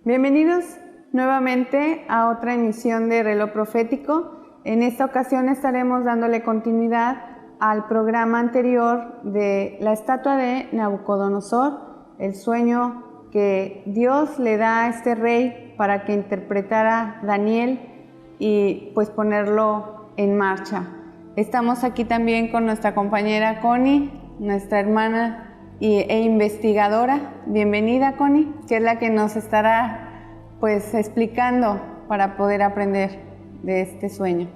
Bienvenidos nuevamente a otra emisión de Reloj Profético. En esta ocasión estaremos dándole continuidad al programa anterior de la estatua de Nabucodonosor, el sueño que Dios le da a este rey para que interpretara Daniel y pues ponerlo en marcha. Estamos aquí también con nuestra compañera Connie, nuestra hermana e investigadora. Bienvenida, Connie, que es la que nos estará pues explicando para poder aprender de este sueño.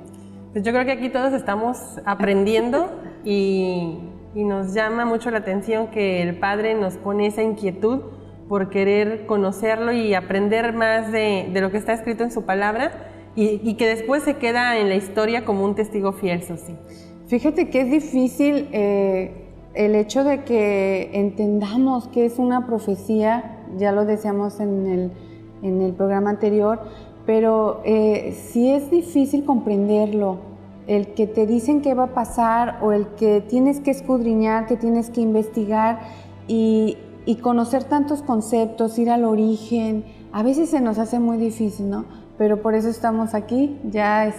Pues yo creo que aquí todos estamos aprendiendo y nos llama mucho la atención que el Padre nos pone esa inquietud por querer conocerlo y aprender más de lo que está escrito en su palabra y que después se queda en la historia como un testigo fiel, Susi. Fíjate que es difícil el hecho de que entendamos que es una profecía, ya lo decíamos en el programa anterior, pero sí es difícil comprenderlo, el que te dicen qué va a pasar o el que tienes que escudriñar, que tienes que investigar y conocer tantos conceptos, ir al origen, a veces se nos hace muy difícil, ¿no? Pero por eso estamos aquí, ya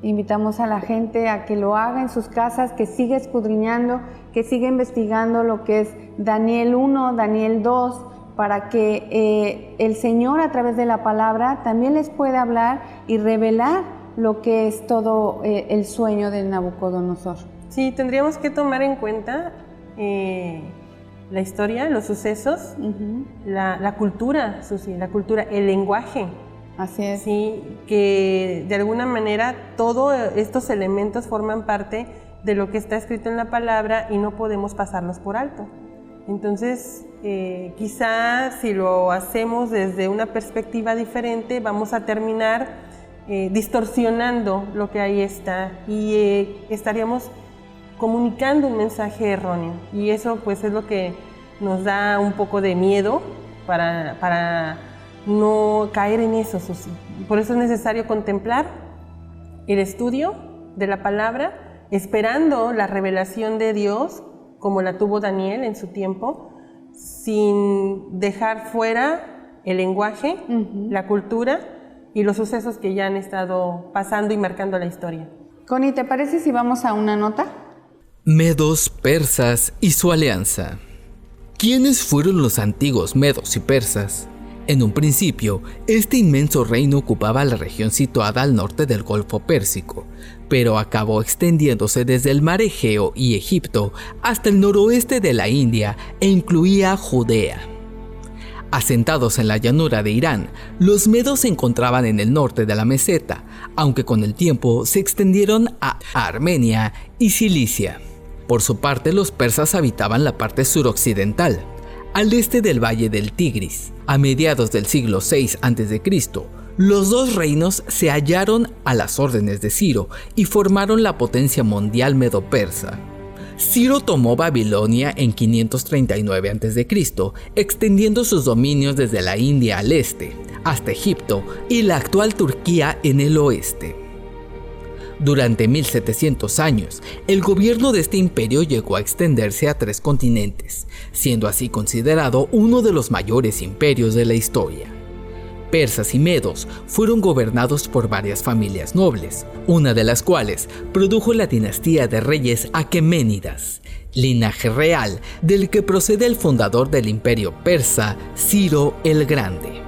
invitamos a la gente a que lo haga en sus casas, que siga escudriñando, que siga investigando lo que es Daniel 1, Daniel 2, para que el Señor a través de la palabra también les pueda hablar y revelar lo que es todo el sueño de Nabucodonosor. Sí, tendríamos que tomar en cuenta la historia, los sucesos, la cultura, Susi, la cultura, el lenguaje. Así es. Sí, que de alguna manera todos estos elementos forman parte de lo que está escrito en la palabra y no podemos pasarlos por alto. Entonces, quizás si lo hacemos desde una perspectiva diferente, vamos a terminar distorsionando lo que ahí está y estaríamos comunicando un mensaje erróneo. Y eso pues es lo que nos da un poco de miedo para no caer en eso, Susi. Por eso es necesario contemplar el estudio de la palabra, esperando la revelación de Dios, como la tuvo Daniel en su tiempo, sin dejar fuera el lenguaje, la cultura y los sucesos que ya han estado pasando y marcando la historia. Connie, ¿te parece si vamos a una nota? Medos, persas y su alianza. ¿Quiénes fueron los antiguos medos y persas? En un principio, este inmenso reino ocupaba la región situada al norte del Golfo Pérsico, pero acabó extendiéndose desde el mar Egeo y Egipto hasta el noroeste de la India e incluía Judea. Asentados en la llanura de Irán, los medos se encontraban en el norte de la meseta, aunque con el tiempo se extendieron a Armenia y Cilicia. Por su parte, los persas habitaban la parte suroccidental, al este del valle del Tigris. A mediados del siglo VI a.C., los dos reinos se hallaron a las órdenes de Ciro y formaron la potencia mundial medo-persa. Ciro tomó Babilonia en 539 a.C., extendiendo sus dominios desde la India al este, hasta Egipto y la actual Turquía en el oeste. Durante 1700 años, el gobierno de este imperio llegó a extenderse a 3 continentes, siendo así considerado uno de los mayores imperios de la historia. Persas y medos fueron gobernados por varias familias nobles, una de las cuales produjo la dinastía de reyes aqueménidas, linaje real del que procede el fundador del imperio persa, Ciro el Grande.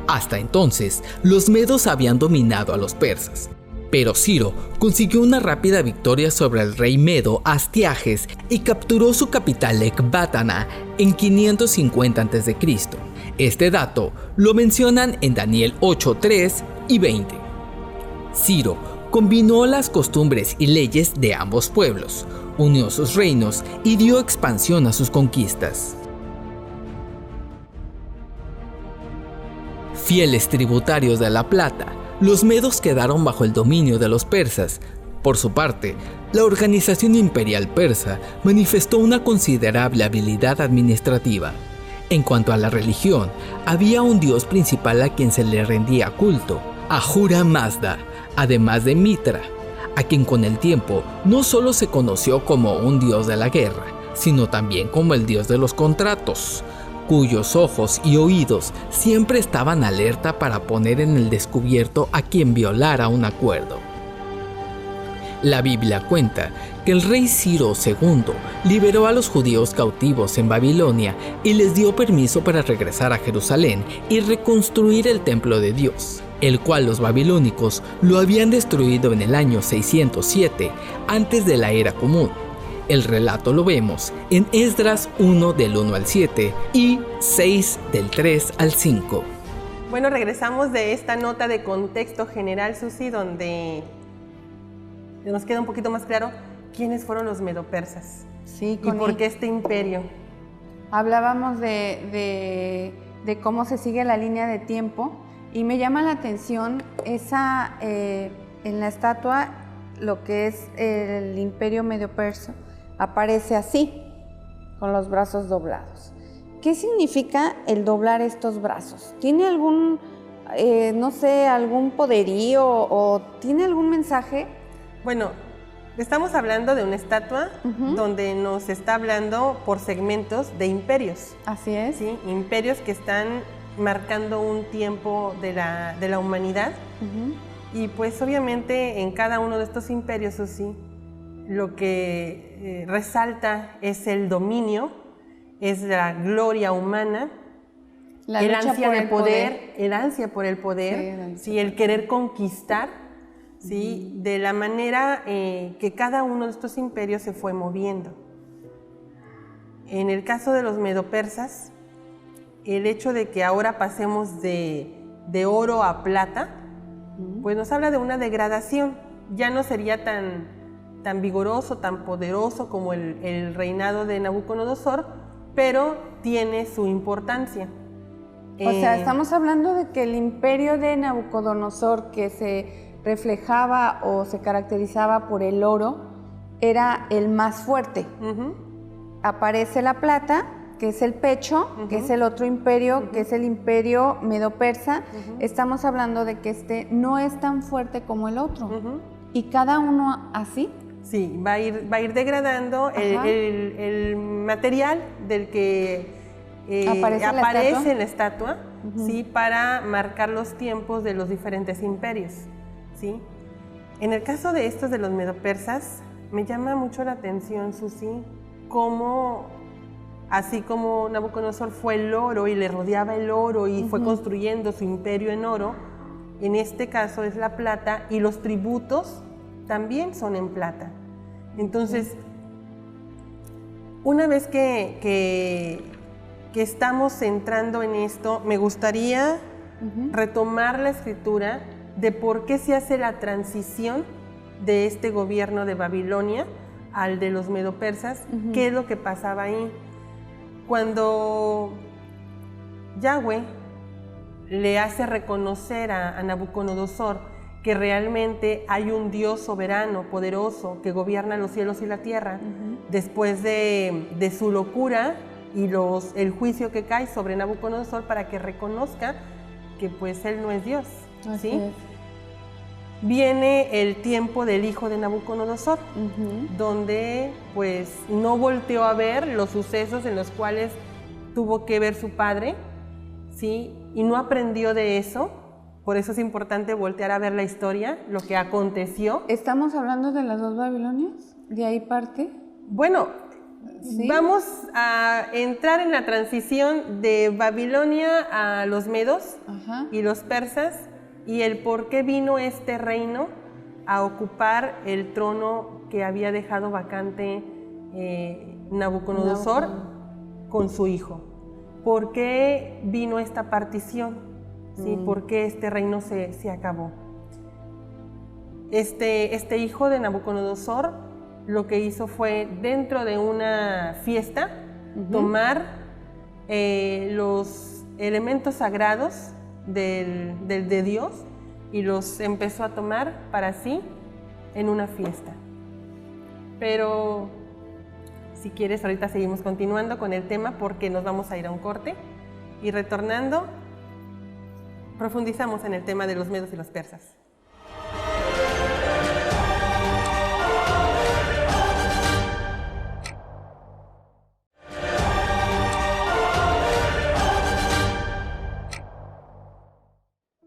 Hasta entonces, los medos habían dominado a los persas, pero Ciro consiguió una rápida victoria sobre el rey medo Astiages y capturó su capital Ecbátana en 550 a.C. Este dato lo mencionan en Daniel 8, 3 y 20. Ciro combinó las costumbres y leyes de ambos pueblos, unió sus reinos y dio expansión a sus conquistas. Fieles tributarios de la plata, los medos quedaron bajo el dominio de los persas. Por su parte, la organización imperial persa manifestó una considerable habilidad administrativa. En cuanto a la religión, había un dios principal a quien se le rendía culto, Ahura Mazda, además de Mitra, a quien con el tiempo no solo se conoció como un dios de la guerra, sino también como el dios de los contratos, cuyos ojos y oídos siempre estaban alerta para poner en el descubierto a quien violara un acuerdo. La Biblia cuenta que el rey Ciro II liberó a los judíos cautivos en Babilonia y les dio permiso para regresar a Jerusalén y reconstruir el templo de Dios, el cual los babilónicos lo habían destruido en el año 607 antes de la era común. El relato lo vemos en Esdras 1 del 1 al 7 y 6 del 3 al 5. Bueno, regresamos de esta nota de contexto general, Susi, donde nos queda un poquito más claro quiénes fueron los medopersas. Sí, y por qué este imperio. Hablábamos de cómo se sigue la línea de tiempo y me llama la atención esa, en la estatua, lo que es el imperio medo-persa, aparece así, con los brazos doblados. ¿Qué significa el doblar estos brazos? ¿Tiene algún, no sé, algún poderío o tiene algún mensaje? Bueno, estamos hablando de una estatua donde nos está hablando por segmentos de imperios. Así es. ¿Sí? Imperios que están marcando un tiempo de la humanidad. Y pues obviamente en cada uno de estos imperios, sí, lo que resalta es el dominio, es la gloria humana, el ansia de poder, el ansia por el poder, sí, el querer conquistar. ¿Sí? De la manera que cada uno de estos imperios se fue moviendo. En el caso de los medopersas, el hecho de que ahora pasemos de oro a plata, pues nos habla de una degradación. Ya no sería tan vigoroso, tan poderoso como el reinado de Nabucodonosor, pero tiene su importancia. O sea, estamos hablando de que el imperio de Nabucodonosor, que se reflejaba o se caracterizaba por el oro, era el más fuerte. Aparece la plata, que es el pecho, que es el otro imperio, que es el imperio medo-persa. Estamos hablando de que este no es tan fuerte como el otro. ¿Y cada uno así? Sí, va a ir degradando el material del que aparece en la estatua, ¿sí? Para marcar los tiempos de los diferentes imperios. ¿Sí? En el caso de estos de los medopersas, me llama mucho la atención, Susi, cómo, así como Nabucodonosor fue el oro y le rodeaba el oro y fue construyendo su imperio en oro, en este caso es la plata y los tributos también son en plata. Entonces, una vez que estamos entrando en esto, me gustaría retomar la escritura de por qué se hace la transición de este gobierno de Babilonia al de los medopersas, qué es lo que pasaba ahí. Cuando Yahweh le hace reconocer a Nabucodonosor que realmente hay un Dios soberano, poderoso, que gobierna los cielos y la tierra, después de su locura y el juicio que cae sobre Nabucodonosor, para que reconozca que pues él no es Dios. ¿Sí? Viene el tiempo del hijo de Nabucodonosor, donde pues no volteó a ver los sucesos en los cuales tuvo que ver su padre, ¿sí? Y no aprendió de eso. Por eso es importante voltear a ver la historia, lo que aconteció. ¿Estamos hablando de las dos Babilonias? ¿De ahí parte? Bueno, ¿sí? Vamos a entrar en la transición de Babilonia a los medos y los persas, y el por qué vino este reino a ocupar el trono que había dejado vacante Nabucodonosor con su hijo. ¿Por qué vino esta partición? ¿Sí? ¿Por qué este reino se acabó? Este hijo de Nabucodonosor lo que hizo fue, dentro de una fiesta, tomar los elementos sagrados de Dios y los empezó a tomar para sí en una fiesta. Pero si quieres, ahorita seguimos continuando con el tema porque nos vamos a ir a un corte y retornando profundizamos en el tema de los medos y los persas.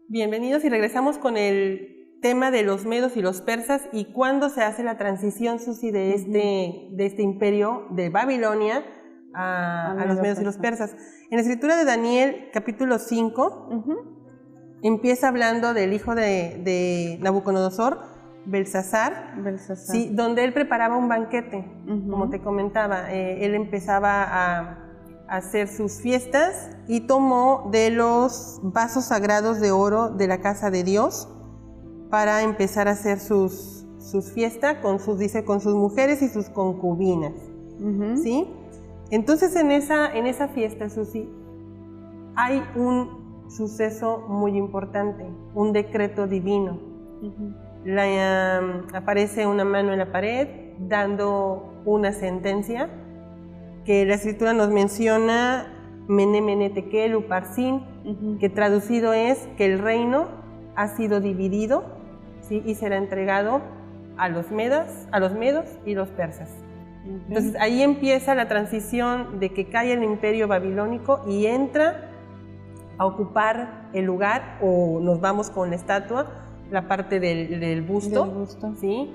Bienvenidos y regresamos con el tema de los medos y los persas y cuándo se hace la transición, Susi, de este imperio de Babilonia a los medos y los persas. En la escritura de Daniel, capítulo 5, empieza hablando del hijo de Nabucodonosor, Belsasar, sí, donde él preparaba un banquete, como te comentaba. Él empezaba a hacer sus fiestas y tomó de los vasos sagrados de oro de la casa de Dios para empezar a hacer sus fiestas con sus mujeres y sus concubinas, ¿sí? Entonces en esa fiesta, Susi, hay un suceso muy importante, un decreto divino. Aparece una mano en la pared dando una sentencia que la escritura nos menciona, Mene Mene Tekel Uparsin, que traducido es que el reino ha sido dividido, ¿sí? Y será entregado a los medos y los persas. Entonces ahí empieza la transición de que cae el imperio babilónico y entra a ocupar el lugar, o nos vamos con la estatua, la parte del busto, ¿sí?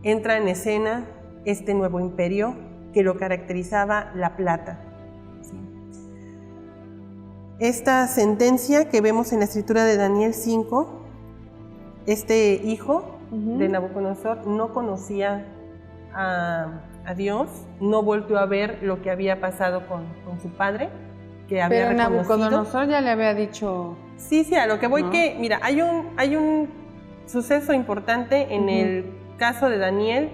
Entra en escena este nuevo imperio que lo caracterizaba la plata, ¿sí? Esta sentencia que vemos en la escritura de Daniel 5, este hijo de Nabucodonosor no conocía a Dios, no volvió a ver lo que había pasado con su padre, que había reconocido. Pero Nabucodonosor ya le había dicho... Sí, a lo que voy, que, mira, hay un suceso importante en el caso de Daniel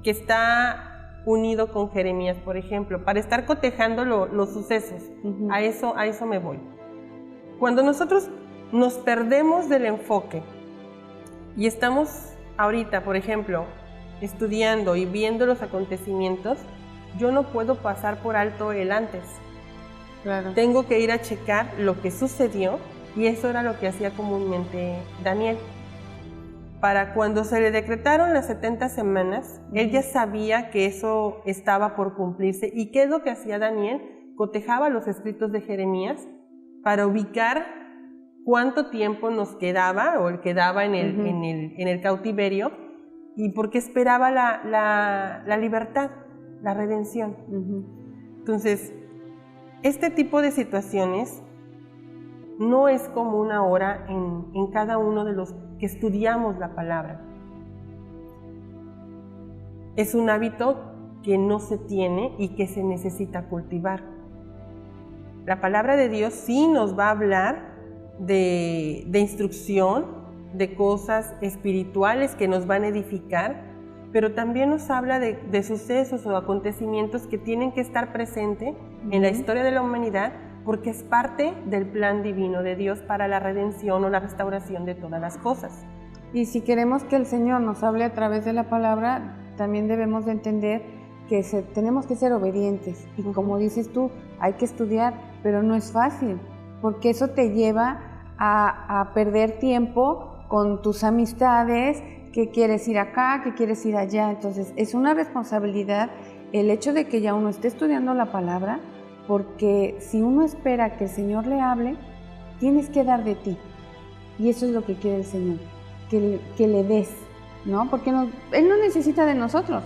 que está unido con Jeremías, por ejemplo, para estar cotejando los sucesos. A eso me voy. Cuando nosotros nos perdemos del enfoque y estamos ahorita, por ejemplo, estudiando y viendo los acontecimientos, yo no puedo pasar por alto el antes. Claro. Tengo que ir a checar lo que sucedió, y eso era lo que hacía comúnmente Daniel. Para cuando se le decretaron las 70 semanas, él ya sabía que eso estaba por cumplirse. ¿Y qué es lo que hacía Daniel? Cotejaba los escritos de Jeremías para ubicar cuánto tiempo nos quedaba, o quedaba en el cautiverio, y porque esperaba la libertad, la redención. Entonces, este tipo de situaciones no es común ahora en cada uno de los que estudiamos la palabra. Es un hábito que no se tiene y que se necesita cultivar. La palabra de Dios sí nos va a hablar de instrucción, de cosas espirituales que nos van a edificar, pero también nos habla de sucesos o acontecimientos que tienen que estar presentes en la historia de la humanidad, porque es parte del plan divino de Dios para la redención o la restauración de todas las cosas. Y si queremos que el Señor nos hable a través de la palabra, también debemos de entender que tenemos que ser obedientes. Y como dices tú, hay que estudiar, pero no es fácil, porque eso te lleva a perder tiempo con tus amistades, que quieres ir acá, que quieres ir allá. Entonces, es una responsabilidad el hecho de que ya uno esté estudiando la palabra, porque si uno espera que el Señor le hable, tienes que dar de ti. Y eso es lo que quiere el Señor, que le des, ¿no? Porque Él no necesita de nosotros,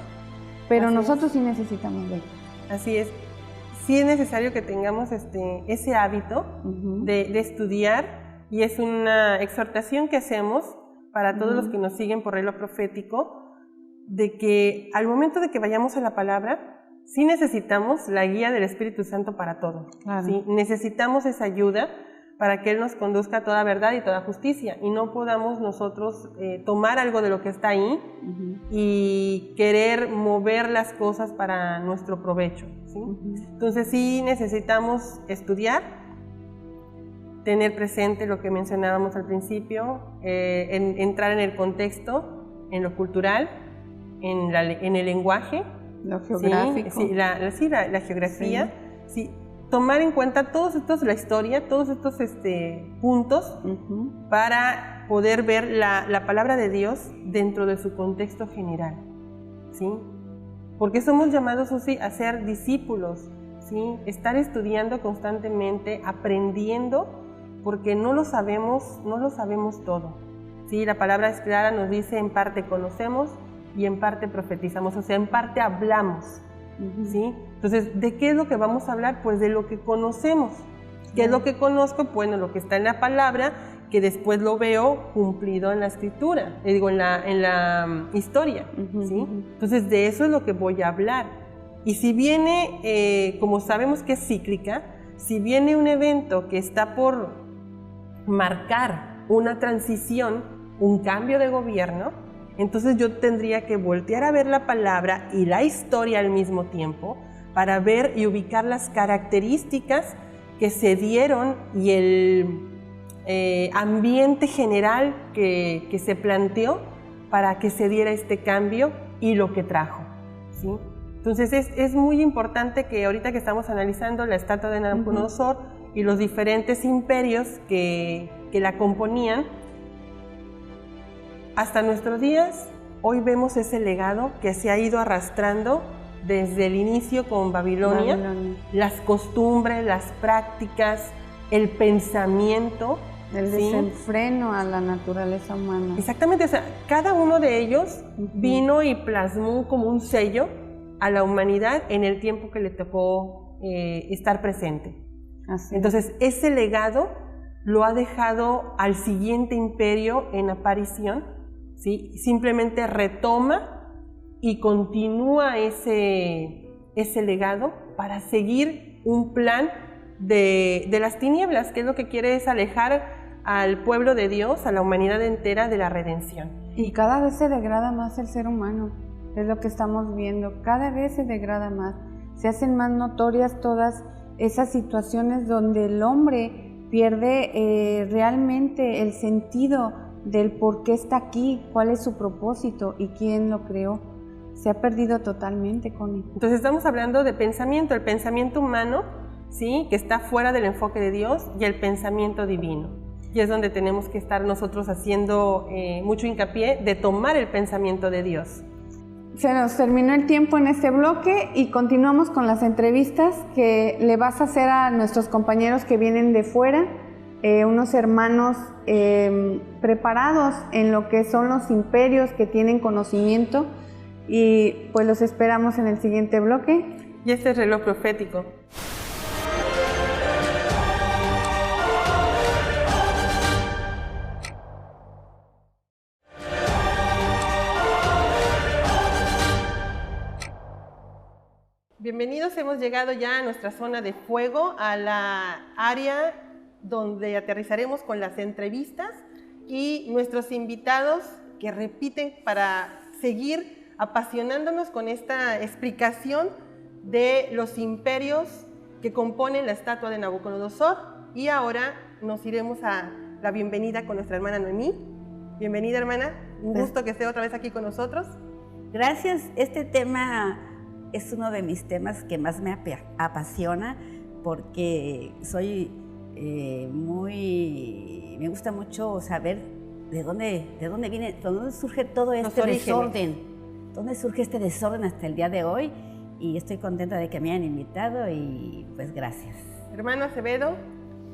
pero nosotros sí necesitamos de Él. Así es. Sí es necesario que tengamos ese hábito de estudiar, y es una exhortación que hacemos para todos los que nos siguen por Reloj Profético, de que al momento de que vayamos a la palabra, sí necesitamos la guía del Espíritu Santo para todo. Claro. ¿Sí? Necesitamos esa ayuda para que Él nos conduzca a toda verdad y toda justicia, y no podamos nosotros tomar algo de lo que está ahí y querer mover las cosas para nuestro provecho, ¿sí? Entonces sí necesitamos estudiar, tener presente lo que mencionábamos al principio, entrar en el contexto, en lo cultural, en el lenguaje, lo geográfico. Sí, la geografía, sí. Tomar en cuenta todos estos, la historia, todos estos puntos para poder ver la palabra de Dios dentro de su contexto general, ¿sí? Porque somos llamados, Susi, a ser discípulos, ¿sí? Estar estudiando constantemente, aprendiendo porque no lo sabemos todo. Sí, la palabra es clara, nos dice en parte conocemos y en parte profetizamos, o sea, en parte hablamos. ¿Sí? Entonces, ¿de qué es lo que vamos a hablar? Pues de lo que conocemos. ¿Qué es lo que conozco? Bueno, lo que está en la palabra, que después lo veo cumplido en la escritura, en la historia. ¿Sí? Entonces, de eso es lo que voy a hablar. Y si viene, como sabemos que es cíclica, si viene un evento que está por marcar una transición, un cambio de gobierno, entonces yo tendría que voltear a ver la palabra y la historia al mismo tiempo para ver y ubicar las características que se dieron y el ambiente general que se planteó para que se diera este cambio y lo que trajo, ¿sí? Entonces es muy importante que ahorita que estamos analizando la estatua de Nabucodonosor y los diferentes imperios que la componían, hasta nuestros días, hoy vemos ese legado que se ha ido arrastrando desde el inicio con Babilonia. Las costumbres, las prácticas, el pensamiento. El desenfreno a la naturaleza humana. Exactamente, o sea, cada uno de ellos vino y plasmó como un sello a la humanidad en el tiempo que le tocó estar presente. Así. Entonces, ese legado lo ha dejado al siguiente imperio en aparición, ¿sí? Simplemente retoma y continúa ese legado para seguir un plan de las tinieblas, que es lo que quiere es alejar al pueblo de Dios, a la humanidad entera de la redención. Y cada vez se degrada más el ser humano, es lo que estamos viendo, cada vez se degrada más, se hacen más notorias todas esas situaciones donde el hombre pierde realmente el sentido del por qué está aquí, cuál es su propósito y quién lo creó. Se ha perdido totalmente con él. Entonces estamos hablando de pensamiento, el pensamiento humano, ¿sí? Que está fuera del enfoque de Dios, y el pensamiento divino. Y es donde tenemos que estar nosotros haciendo mucho hincapié de tomar el pensamiento de Dios. Se nos terminó el tiempo en este bloque y continuamos con las entrevistas que le vas a hacer a nuestros compañeros que vienen de fuera, unos hermanos preparados en lo que son los imperios, que tienen conocimiento, y pues los esperamos en el siguiente bloque. Y este es Reloj Profético. Bienvenidos, hemos llegado ya a nuestra zona de fuego, a la área donde aterrizaremos con las entrevistas y nuestros invitados que repiten para seguir apasionándonos con esta explicación de los imperios que componen la estatua de Nabucodonosor. Y ahora nos iremos a la bienvenida con nuestra hermana Noemí. Bienvenida, hermana, un gusto que esté otra vez aquí con nosotros. Gracias, este tema es uno de mis temas que más me apasiona, porque soy me gusta mucho saber de dónde viene, de dónde surge todo este desorden, dónde surge este desorden hasta el día de hoy, y estoy contenta de que me hayan invitado y pues gracias. Hermano Acevedo,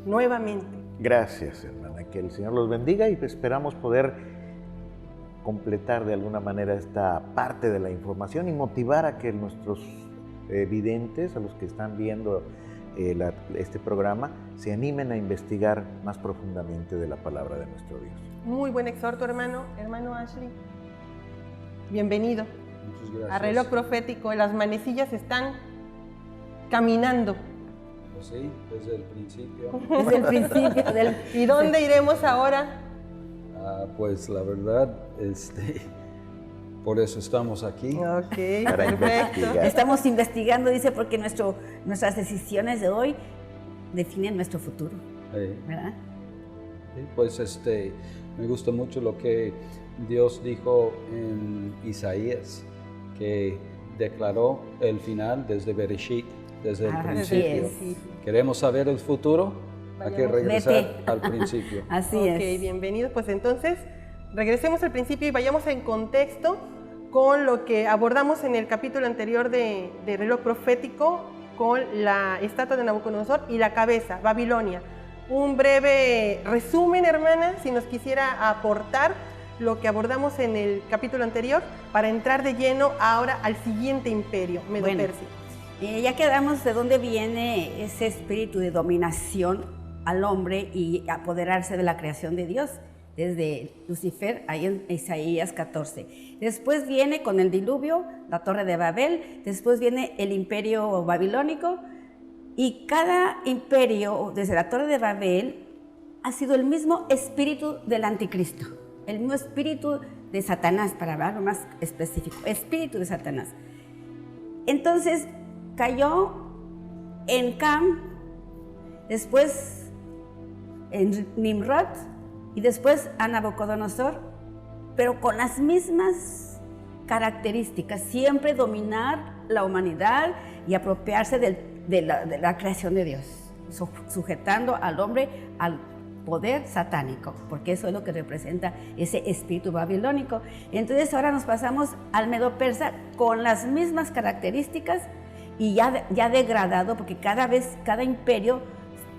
nuevamente. Gracias, hermana, que el Señor los bendiga, y esperamos poder completar de alguna manera esta parte de la información y motivar a que nuestros videntes, a los que están viendo este programa, se animen a investigar más profundamente de la palabra de nuestro Dios. Muy buen exhorto, hermano Ashley. Bienvenido. Muchas gracias. A Reloj Profético, las manecillas están caminando. Pues sí, desde el principio. Desde el principio ¿Y dónde iremos ahora? Pues la verdad, por eso estamos aquí. Ok, Para perfecto. investigar. estamos investigando, dice, porque nuestras decisiones de hoy definen nuestro futuro, ¿verdad? Sí, pues me gusta mucho lo que Dios dijo en Isaías, que declaró el final desde Bereshit, desde el principio. Sí. ¿Queremos saber el futuro? Hay que regresar Vete al principio. Así Ok, es. bienvenidos. Pues entonces, regresemos al principio y vayamos en contexto con lo que abordamos en el capítulo anterior de Reloj Profético, con la estatua de Nabucodonosor y la cabeza, Babilonia. un breve resumen, hermana, si nos quisiera aportar lo que abordamos en el capítulo anterior para entrar de lleno ahora al siguiente imperio, Medo-Persia. Bueno, ya quedamos de dónde viene ese espíritu de dominación al hombre y apoderarse de la creación de Dios, desde Lucifer, ahí en Isaías 14. Después viene con el diluvio, la Torre de Babel, después viene el imperio babilónico, y cada imperio, desde la Torre de Babel, ha sido el mismo espíritu del anticristo, el mismo espíritu de Satanás, para hablar más específico, espíritu de Satanás. Entonces cayó en Cam, después en Nimrod y después a Nabucodonosor, pero con las mismas características, siempre dominar la humanidad y apropiarse de la creación de Dios, sujetando al hombre al poder satánico, porque eso es lo que representa ese espíritu babilónico. Entonces ahora nos pasamos al Medo-Persa con las mismas características y ya degradado, porque cada imperio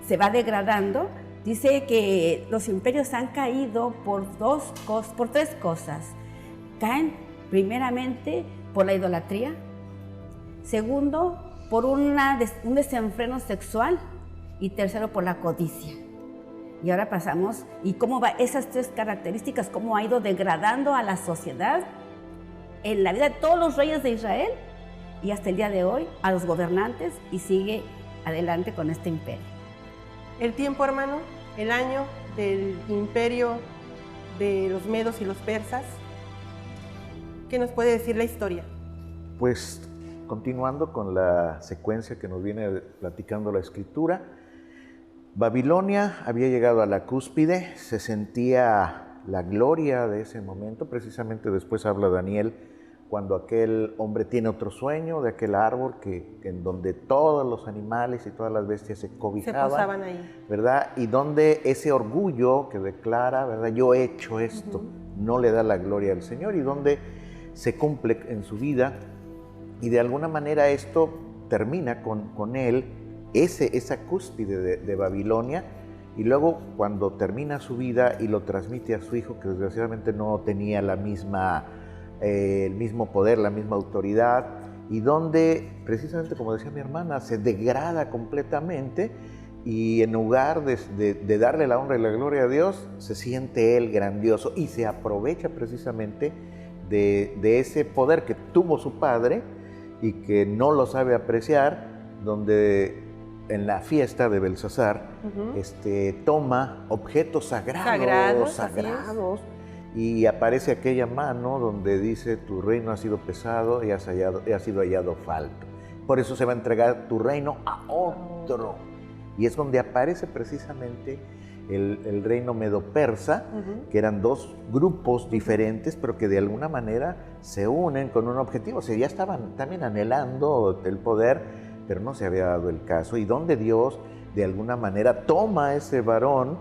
se va degradando. Dice que los imperios han caído por tres cosas. Caen primeramente por la idolatría, segundo por un desenfreno sexual y tercero por la codicia. Y ahora pasamos, y cómo va esas tres características, cómo ha ido degradando a la sociedad en la vida de todos los reyes de Israel y hasta el día de hoy a los gobernantes, y sigue adelante con este imperio. El tiempo, hermano, el año del imperio de los medos y los persas, ¿qué nos puede decir la historia? Pues continuando con la secuencia que nos viene platicando la Escritura, Babilonia había llegado a la cúspide, se sentía la gloria de ese momento. Precisamente después habla Daniel cuando aquel hombre tiene otro sueño de aquel árbol en donde todos los animales y todas las bestias se cobijaban, se posaban ahí, ¿verdad? Y donde ese orgullo que declara, ¿verdad? Yo he hecho esto, no le da la gloria al Señor, y donde se cumple en su vida, y de alguna manera esto termina con él, esa cúspide de Babilonia, y luego cuando termina su vida y lo transmite a su hijo, que desgraciadamente no tenía el mismo poder, la misma autoridad, y donde precisamente, como decía mi hermana, se degrada completamente, y en lugar de darle la honra y la gloria a Dios, se siente él grandioso y se aprovecha precisamente de ese poder que tuvo su padre y que no lo sabe apreciar, donde en la fiesta de Belsasar toma objetos sagrados, y aparece aquella mano donde dice: tu reino ha sido pesado y ha sido hallado falto. Por eso se va a entregar tu reino a otro. Y es donde aparece precisamente el reino medo-persa, que eran dos grupos diferentes, pero que de alguna manera se unen con un objetivo. O sea, ya estaban también anhelando el poder, pero no se había dado el caso. Y donde Dios de alguna manera toma a ese varón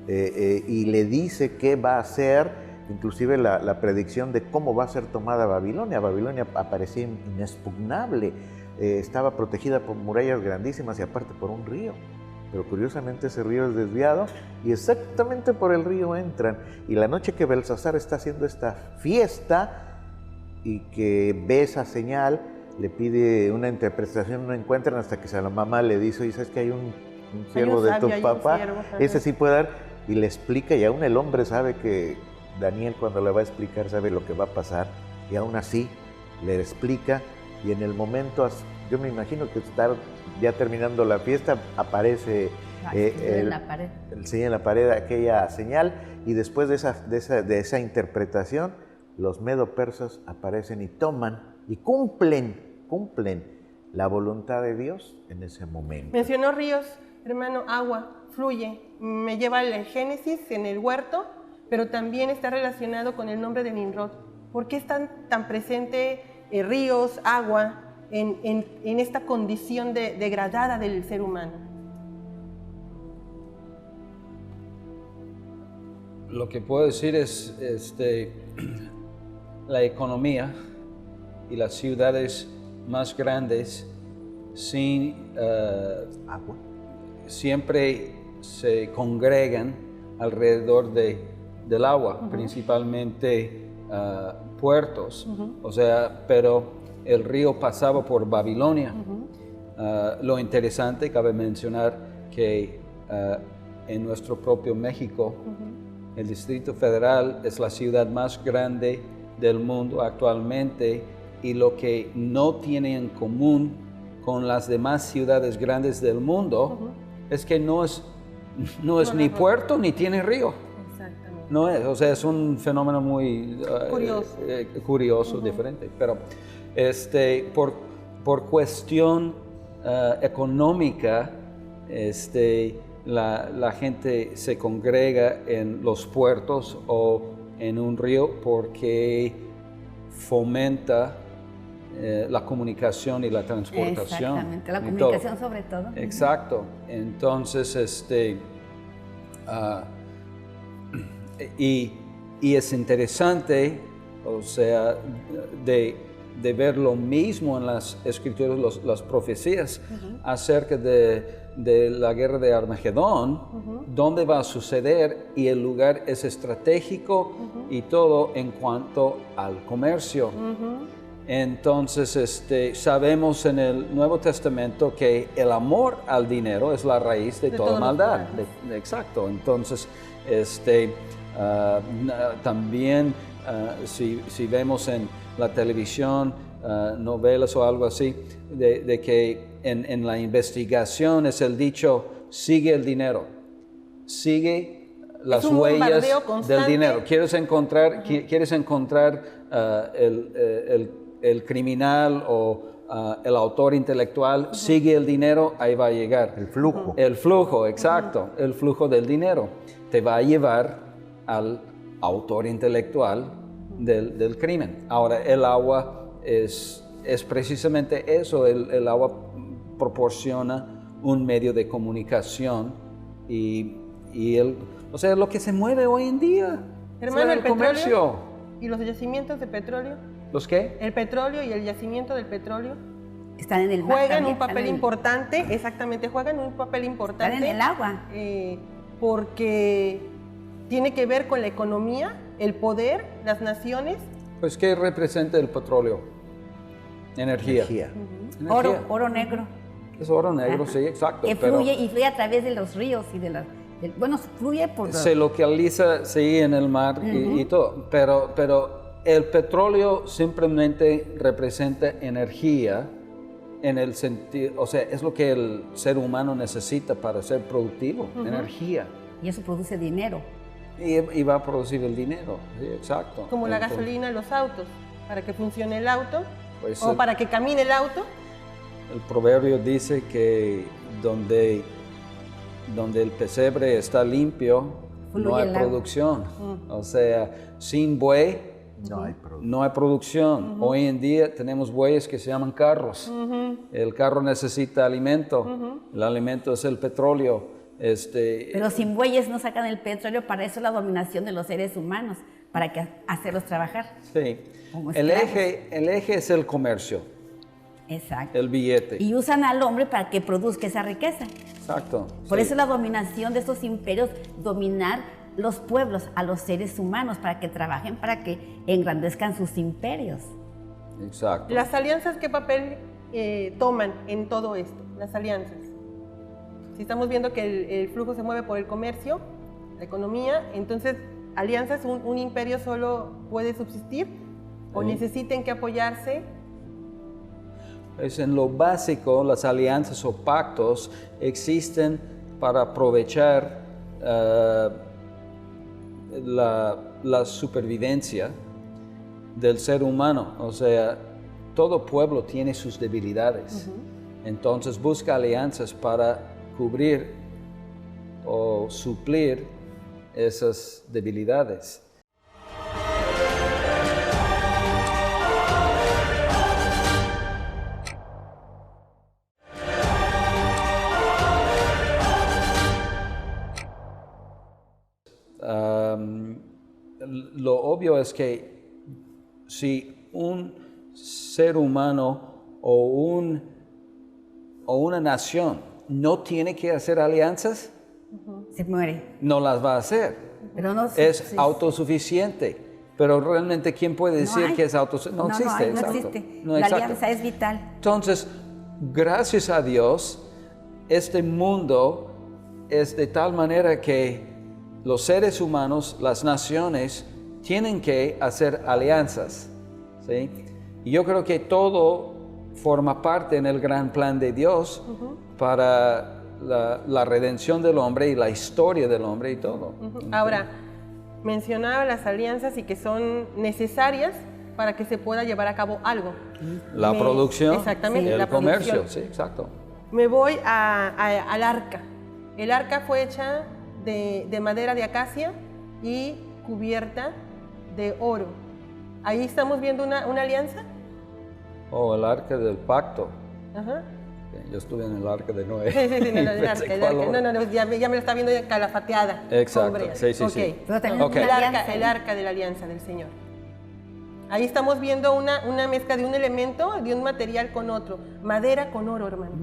y le dice qué va a hacer. Inclusive la predicción de cómo va a ser tomada Babilonia. Babilonia aparecía inexpugnable, estaba protegida por murallas grandísimas y aparte por un río. Pero curiosamente ese río es desviado y exactamente por el río entran. Y la noche que Belsasar está haciendo esta fiesta y que ve esa señal, le pide una interpretación, no encuentran hasta que la mamá le dice: oye, ¿sabes que hay un siervo de tu papá? Ese sí puede dar. Y le explica, y aún el hombre sabe que Daniel, cuando le va a explicar, sabe lo que va a pasar, y aún así le explica, y en el momento, yo me imagino que estar ya terminando la fiesta, aparece en la pared. En la pared aquella señal, y después de esa interpretación, los medo-persas aparecen y toman y cumplen la voluntad de Dios en ese momento. Mencionó ríos, hermano, agua, fluye, me lleva al Génesis en el huerto, pero también está relacionado con el nombre de Nimrod. ¿Por qué están tan presente ríos, agua en esta condición degradada del ser humano? Lo que puedo decir es la economía y las ciudades más grandes sin agua. Siempre se congregan alrededor del agua, principalmente puertos. O sea, pero el río pasaba por Babilonia. Lo interesante, cabe mencionar que en nuestro propio México, el Distrito Federal es la ciudad más grande del mundo actualmente, y lo que no tiene en común con las demás ciudades grandes del mundo es que no es ni puerto ni tiene río. Exactamente. No es, o sea, es un fenómeno muy curioso, diferente. Pero por cuestión económica, la gente se congrega en los puertos o en un río porque fomenta la comunicación y la transportación. Exactamente, la comunicación sobre todo. Exacto. Entonces, y es interesante, o sea, de ver lo mismo en las escrituras, las profecías acerca de la guerra de Armagedón, dónde va a suceder, y el lugar es estratégico y todo en cuanto al comercio. Entonces, sabemos en el Nuevo Testamento que el amor al dinero es la raíz de toda maldad. Exacto. Entonces, también si vemos en la televisión novelas o algo así, de que en la investigación es el dicho: sigue el dinero, sigue las huellas del dinero. ¿Quieres encontrar el criminal o el autor intelectual? Sigue el dinero, ahí va a llegar. El flujo. El flujo, exacto. El flujo del dinero te va a llevar al autor intelectual del crimen. Ahora, el agua es precisamente eso. El agua proporciona un medio de comunicación y o sea, lo que se mueve hoy en día. Hermano, el comercio. Petróleo y los yacimientos de petróleo. ¿Los qué? El petróleo y el yacimiento del petróleo están en el mar. Juegan un papel importante, exactamente, juegan un papel importante. Están en el agua. Porque tiene que ver con la economía, el poder, las naciones. Pues, ¿qué representa el petróleo? Energía. Energía. Oro negro. Es oro negro, sí, exacto. Que fluye y fluye a través de los ríos y bueno, fluye por... Se localiza, sí, en el mar y todo, pero el petróleo simplemente representa energía en el sentido, o sea, es lo que el ser humano necesita para ser productivo, energía. Y eso produce dinero. Y va a producir el dinero, sí, exacto. Como la gasolina en los autos, para que funcione el auto, pues, o para que camine el auto. El proverbio dice que donde el pesebre está limpio, no hay producción. O sea, sin buey no hay producción. Hoy en día tenemos bueyes que se llaman carros. El carro necesita alimento. El alimento es el petróleo. Pero sin bueyes no sacan el petróleo. Para eso la dominación de los seres humanos, para hacerlos trabajar. Sí. El eje es el comercio. Exacto. El billete. Y usan al hombre para que produzca esa riqueza. Exacto. Por eso la dominación de estos imperios, dominar los pueblos a los seres humanos para que trabajen, para que engrandezcan sus imperios. Exacto. ¿Las alianzas qué papel toman en todo esto? Las alianzas. Si estamos viendo que el flujo se mueve por el comercio, la economía, entonces, ¿alianzas un imperio solo puede subsistir? ¿O necesitan que apoyarse? Pues en lo básico, las alianzas o pactos existen para aprovechar la supervivencia del ser humano. O sea, todo pueblo tiene sus debilidades. Entonces busca alianzas para cubrir o suplir esas debilidades. Lo obvio es que si un ser humano o una nación no tiene que hacer alianzas, se muere. no las va a hacer. Pero no, Es sí. autosuficiente. Pero realmente, ¿quién puede decir hay. que es autosuficiente? No existe, no exacto. existe. No, La exacto. alianza es vital. Entonces, gracias a Dios, este mundo es de tal manera que los seres humanos, las naciones, tienen que hacer alianzas, ¿sí? Y yo creo que todo forma parte en el gran plan de Dios para la redención del hombre y la historia del hombre y todo. Ahora, mencionaba las alianzas y que son necesarias para que se pueda llevar a cabo algo. La producción, exactamente, el la comercio, producción. sí, exacto. Me voy al arca. El arca fue hecha de madera de acacia y cubierta de oro. Ahí estamos viendo una alianza. O el arca del pacto. Ajá. Yo estuve en el arca de Noé. Sí, no, el Pensé, arca, el ¿cuál arca. hora? No, ya me lo está viendo calafateada. Exacto, sombría. sí, sí. Ok. Pero también Ok. una alianza, El arca de la alianza del Señor. Ahí estamos viendo una mezcla de un elemento, de un material con otro. Madera con oro, hermano.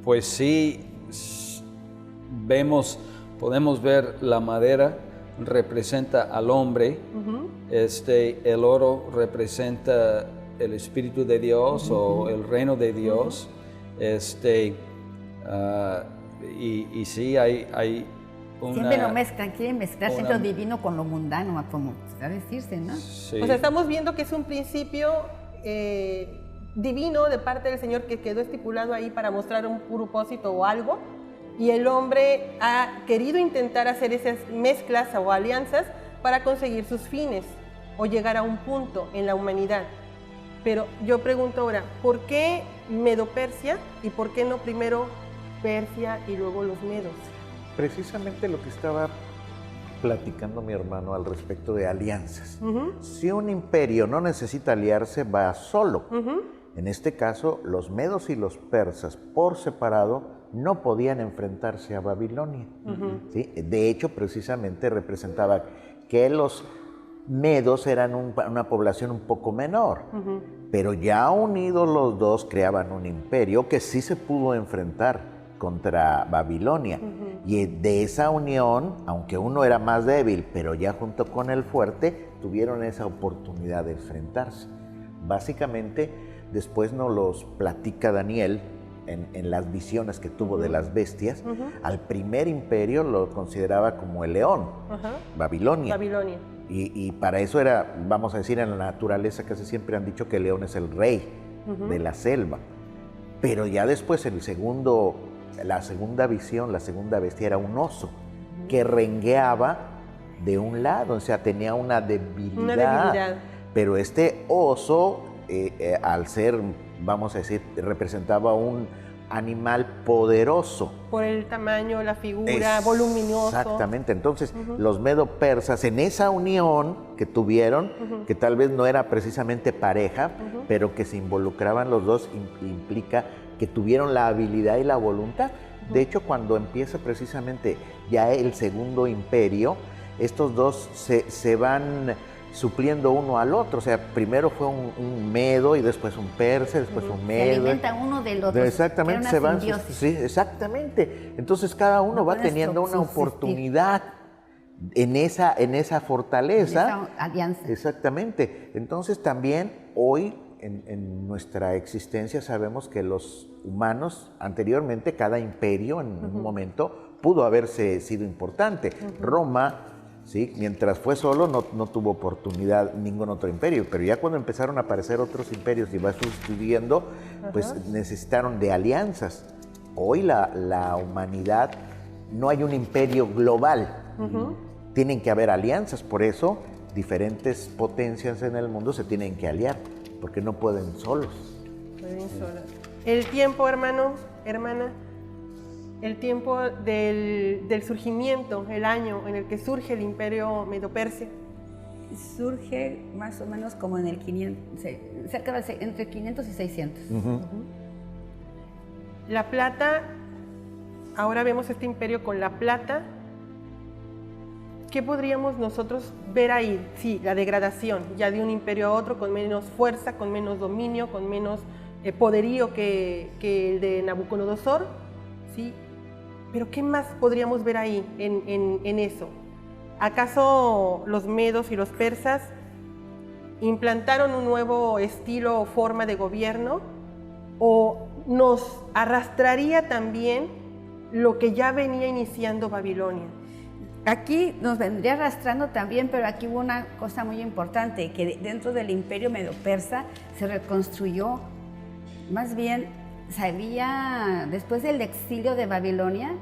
Pues sí, podemos ver la madera representa al hombre, el oro representa el Espíritu de Dios o el reino de Dios, y sí hay una... Siempre lo mezclan, quieren mezclar siempre lo divino con lo mundano, como se va a decirse, ¿no? Sí. O sea, estamos viendo que es un principio divino de parte del Señor que quedó estipulado ahí para mostrar un propósito o algo, y el hombre ha querido intentar hacer esas mezclas o alianzas para conseguir sus fines o llegar a un punto en la humanidad. Pero yo pregunto ahora, ¿por qué Medo-Persia y por qué no primero Persia y luego los medos? Precisamente lo que estaba platicando mi hermano al respecto de alianzas. Si un imperio no necesita aliarse, va solo. En este caso, los medos y los persas por separado no podían enfrentarse a Babilonia. ¿Sí? De hecho, precisamente representaba que los medos eran una población un poco menor, pero ya unidos los dos creaban un imperio que sí se pudo enfrentar contra Babilonia. Y de esa unión, aunque uno era más débil, pero ya junto con el fuerte, tuvieron esa oportunidad de enfrentarse. Básicamente, después nos los platica Daniel en las visiones que tuvo de las bestias. Al primer imperio lo consideraba como el león, Babilonia. Y para eso era, vamos a decir, en la naturaleza casi siempre han dicho que el león es el rey de la selva. Pero ya después la segunda visión, la segunda bestia era un oso que rengueaba de un lado, o sea, tenía una debilidad. Pero este oso, al ser, vamos a decir, representaba un animal poderoso. Por el tamaño, la figura, voluminoso. Exactamente. Entonces, los medo-persas, en esa unión que tuvieron, que tal vez no era precisamente pareja, pero que se involucraban los dos, implica que tuvieron la habilidad y la voluntad. De hecho, cuando empieza precisamente ya el segundo imperio, estos dos se van supliendo uno al otro. O sea, primero fue un medo y después un persa, después un medo. Se alimentan uno del otro. Exactamente, se van. Sí, exactamente. Entonces cada uno va teniendo una oportunidad en esa fortaleza. En esa alianza. Exactamente. Entonces también hoy en nuestra existencia sabemos que los humanos, anteriormente cada imperio en un momento pudo haberse sido importante. Roma, ¿sí? Mientras fue solo no tuvo oportunidad ningún otro imperio, pero ya cuando empezaron a aparecer otros imperios y va sucediendo, pues necesitaron de alianzas. Hoy la humanidad, no hay un imperio global, tienen que haber alianzas, por eso diferentes potencias en el mundo se tienen que aliar, porque no pueden solos. El tiempo, hermano, hermana, el tiempo del surgimiento, el año en el que surge el imperio Medo-Persia. Surge más o menos como en el 500, entre 500 y 600. La plata, ahora vemos este imperio con la plata. ¿Qué podríamos nosotros ver ahí? Sí, la degradación, ya de un imperio a otro, con menos fuerza, con menos dominio, con menos poderío que el de Nabucodonosor, ¿sí? Pero ¿qué más podríamos ver ahí en eso? ¿Acaso los medos y los persas implantaron un nuevo estilo o forma de gobierno? ¿O nos arrastraría también lo que ya venía iniciando Babilonia? Aquí nos vendría arrastrando también, pero aquí hubo una cosa muy importante, que dentro del imperio medo-persa se reconstruyó, más bien después del exilio de Babilonia,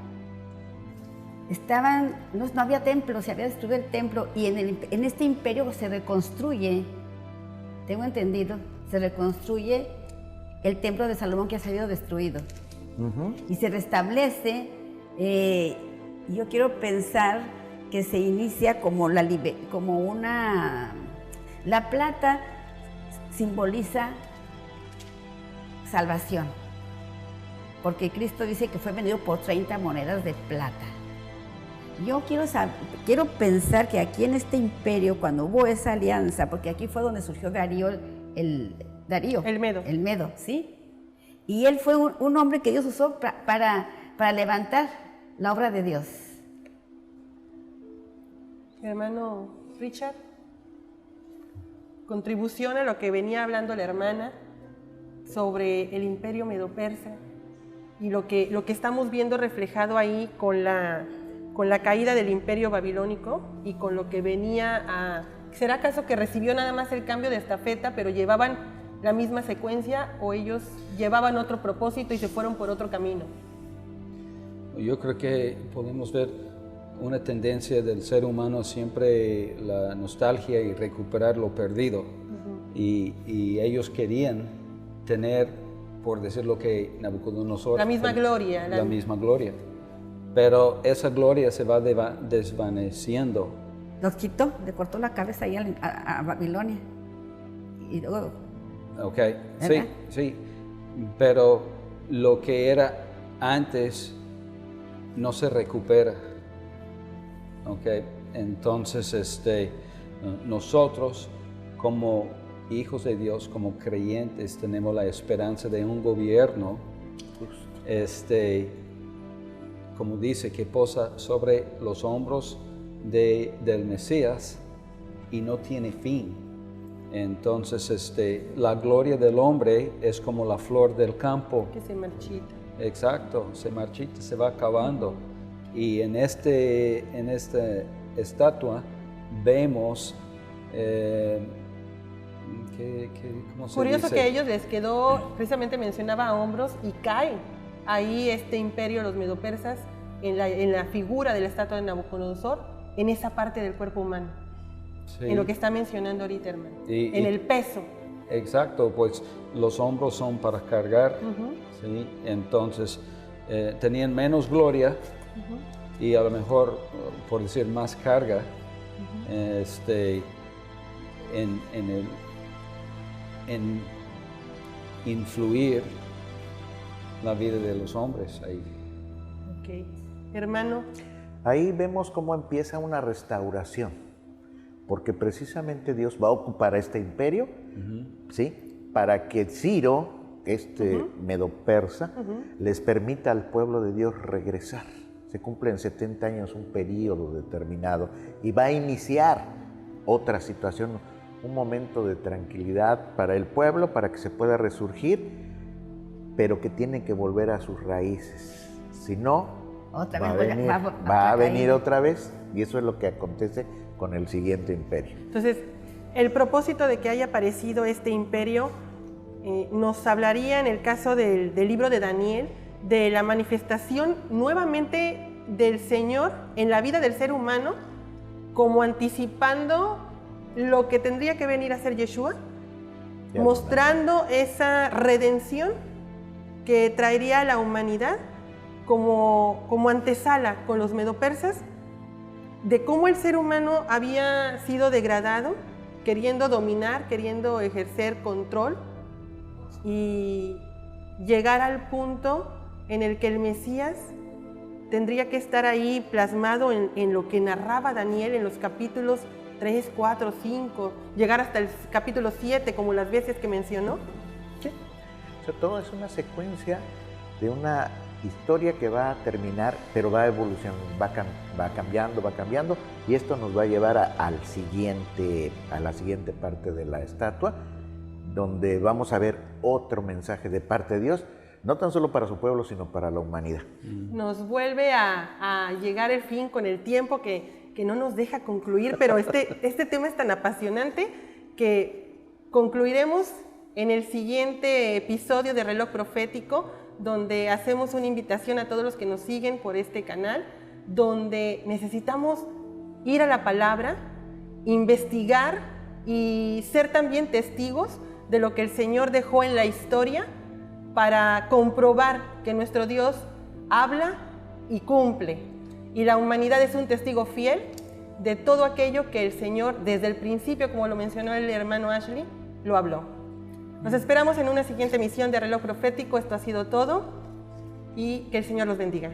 no había templo, se había destruido el templo, y en este imperio se reconstruye, tengo entendido, se reconstruye el templo de Salomón que ha salido destruido. Y se restablece, yo quiero pensar que se inicia como la plata simboliza salvación, porque Cristo dice que fue vendido por 30 monedas de plata. Yo quiero pensar que aquí en este imperio, cuando hubo esa alianza, porque aquí fue donde surgió Darío, el Medo, ¿sí? Y él fue un hombre que Dios usó para levantar la obra de Dios. Hermano Richard, contribución a lo que venía hablando la hermana sobre el imperio medo-persa y lo que estamos viendo reflejado ahí con la caída del imperio babilónico y con lo que venía a... ¿Será acaso que recibió nada más el cambio de estafeta, pero llevaban la misma secuencia, o ellos llevaban otro propósito y se fueron por otro camino? Yo creo que podemos ver una tendencia del ser humano siempre la nostalgia y recuperar lo perdido. Y ellos querían tener, por decir lo que Nabucodonosor... La misma gloria. La misma gloria. Pero esa gloria se va desvaneciendo. Los quitó, le cortó la cabeza ahí a Babilonia. Y luego... Ok, sí. Pero lo que era antes no se recupera. Ok, entonces nosotros como hijos de Dios, como creyentes, tenemos la esperanza de un gobierno, como dice, que posa sobre los hombros del Mesías y no tiene fin. Entonces, la gloria del hombre es como la flor del campo. Que se marchita. Exacto, se marchita, se va acabando. Y en esta estatua vemos, ¿cómo se Curioso dice? que a ellos les quedó, precisamente mencionaba hombros, y cae ahí este imperio, los medopersas, en la figura de la estatua de Nabucodonosor, en esa parte del cuerpo humano. Sí. En lo que está mencionando ahorita, hermano. En el peso. Exacto, pues los hombros son para cargar, ¿sí? Entonces tenían menos gloria y a lo mejor, por decir, más carga en influir la vida de los hombres ahí. Ok, hermano. Ahí vemos cómo empieza una restauración, porque precisamente Dios va a ocupar este imperio, ¿sí? Para que Ciro, medo-persa, les permita al pueblo de Dios regresar. Se cumplen 70 años, un periodo determinado, y va a iniciar otra situación, un momento de tranquilidad para el pueblo, para que se pueda resurgir, pero que tiene que volver a sus raíces. Si no, va a venir otra vez, y eso es lo que acontece con el siguiente imperio. Entonces, el propósito de que haya aparecido este imperio nos hablaría, en el caso del libro de Daniel, de la manifestación nuevamente del Señor en la vida del ser humano, como anticipando lo que tendría que venir a ser Yeshua, mostrando esa redención que traería a la humanidad como antesala con los medopersas, de cómo el ser humano había sido degradado, queriendo dominar, queriendo ejercer control, y llegar al punto en el que el Mesías tendría que estar ahí plasmado en lo que narraba Daniel en los capítulos 3, 4, 5, llegar hasta el capítulo 7, como las veces que mencionó. Sí. O sea, todo es una secuencia de una historia que va a terminar, pero va a evolucionar, va cambiando, y esto nos va a llevar a la siguiente parte de la estatua, donde vamos a ver otro mensaje de parte de Dios, no tan solo para su pueblo, sino para la humanidad. Nos vuelve a llegar el fin con el tiempo que no nos deja concluir, pero este tema es tan apasionante que concluiremos en el siguiente episodio de Reloj Profético, donde hacemos una invitación a todos los que nos siguen por este canal, donde necesitamos ir a la palabra, investigar y ser también testigos de lo que el Señor dejó en la historia para comprobar que nuestro Dios habla y cumple. Y la humanidad es un testigo fiel de todo aquello que el Señor, desde el principio, como lo mencionó el hermano Ashley, lo habló. Nos esperamos en una siguiente emisión de Reloj Profético. Esto ha sido todo y que el Señor los bendiga.